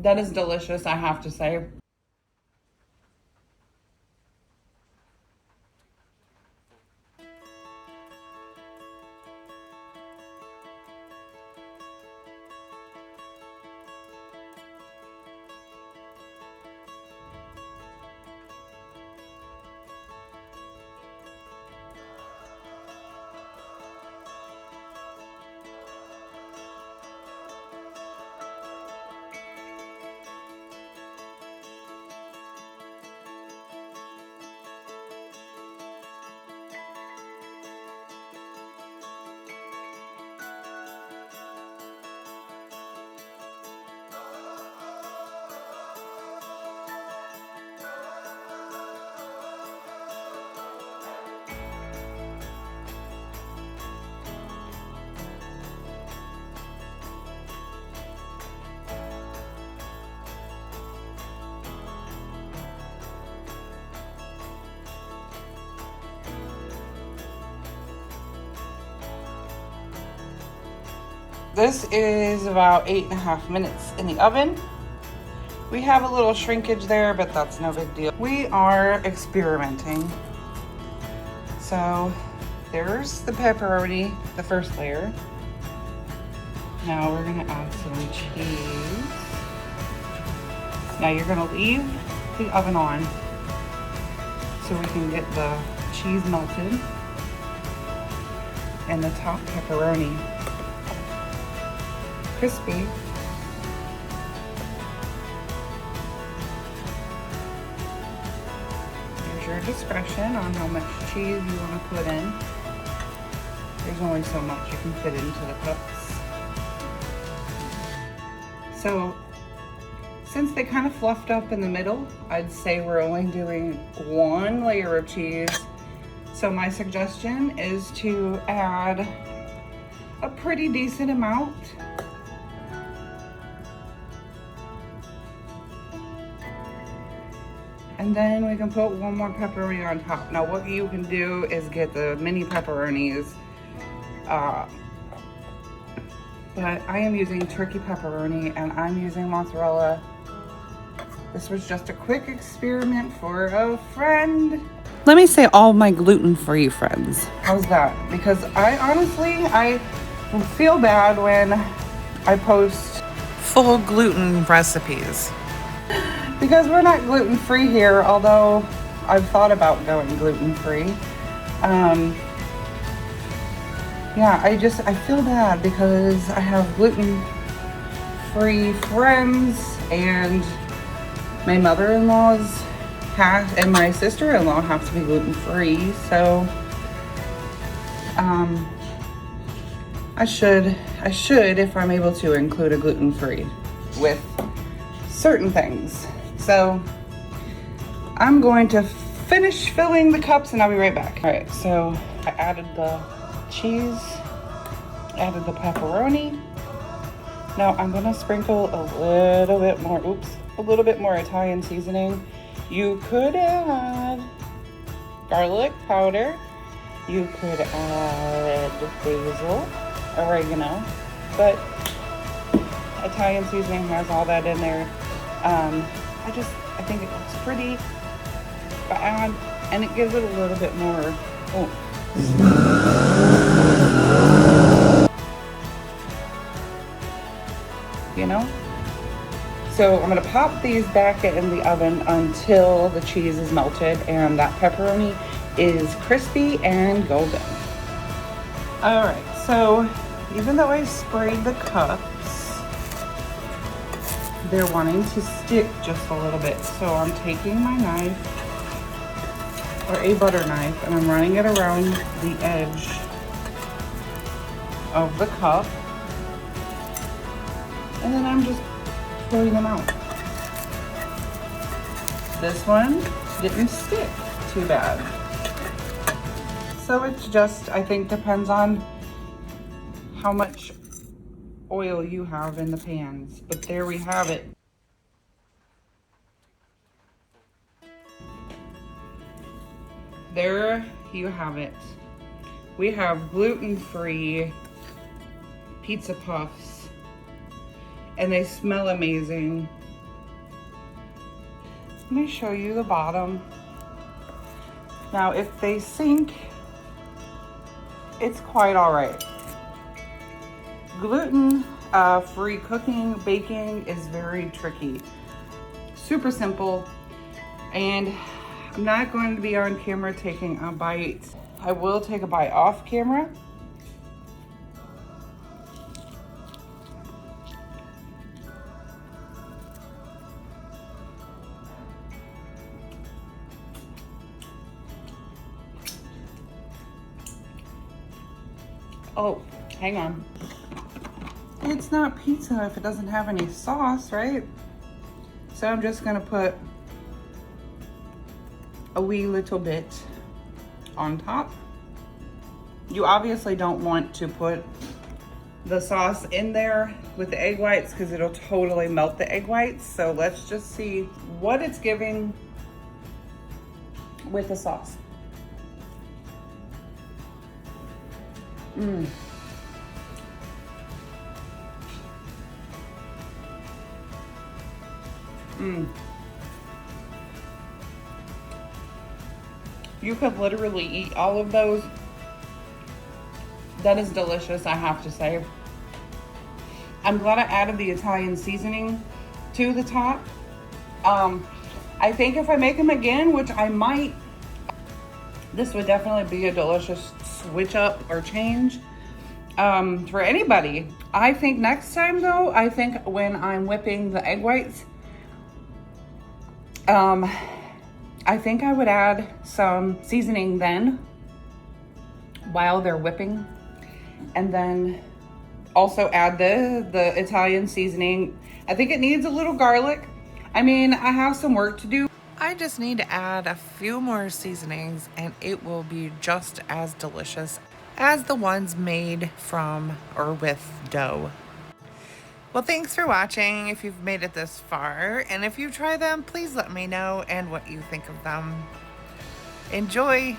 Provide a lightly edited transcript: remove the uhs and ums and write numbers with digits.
That is delicious, I have to say. This is about 8.5 minutes in the oven. We have a little shrinkage there, but that's no big deal. We are experimenting. So there's the pepperoni, the first layer. Now we're gonna add some cheese. Now you're gonna leave the oven on so we can get the cheese melted and the top pepperoni crispy. There's your discretion on how much cheese you want to put in. There's only so much you can fit into the cups. So since they kind of fluffed up in the middle, I'd say we're only doing one layer of cheese. So my suggestion is to add a pretty decent amount. And then we can put one more pepperoni on top. Now what you can do is get the mini pepperonis. But I am using turkey pepperoni and I'm using mozzarella. This was just a quick experiment for a friend. Let me say all my gluten-free friends. How's that? Because I feel bad when I post full gluten recipes. Because we're not gluten-free here, although I've thought about going gluten-free. Yeah, I feel bad because I have gluten-free friends and my mother-in-law's and my sister-in-law have to be gluten-free, so I should, if I'm able to, include a gluten-free with certain things. So I'm going to finish filling the cups and I'll be right back. All right, so I added the cheese, added the pepperoni. Now I'm gonna sprinkle a little bit more Italian seasoning. You could add garlic powder. You could add basil, oregano, but Italian seasoning has all that in there. I think it looks pretty, and it gives it a little bit more oomph. You know? So I'm gonna pop these back in the oven until the cheese is melted and that pepperoni is crispy and golden. All right, so even though I sprayed the cups, they're wanting to stick just a little bit. So I'm taking my knife, or a butter knife, and I'm running it around the edge of the cup. And then I'm just pulling them out. This one didn't stick too bad. So it's just, I think, depends on how much oil you have in the pans. But there we have it. There you have it. We have gluten-free pizza puffs and they smell amazing. Let me show you the bottom. Now, if they sink, it's quite all right. Gluten-free cooking, baking is very tricky. Super simple, and I'm not going to be on camera taking a bite. I will take a bite off camera. Oh, hang on. It's not pizza if it doesn't have any sauce, right? So I'm just gonna put a wee little bit on top. You obviously don't want to put the sauce in there with the egg whites because it'll totally melt the egg whites. So let's just see what it's giving with the sauce. You could literally eat all of those. That is delicious, I have to say. I'm glad I added the Italian seasoning to the top. I think if I make them again, which I might, this would definitely be a delicious switch up or change for anybody. I think next time though, I think when I'm whipping the egg whites, I think I would add some seasoning then while they're whipping, and then also add the Italian seasoning. I think it needs a little garlic. I mean, I have some work to do. I just need to add a few more seasonings and it will be just as delicious as the ones made from or with dough. Well, thanks for watching if you've made it this far, and if you try them, please let me know and what you think of them. Enjoy!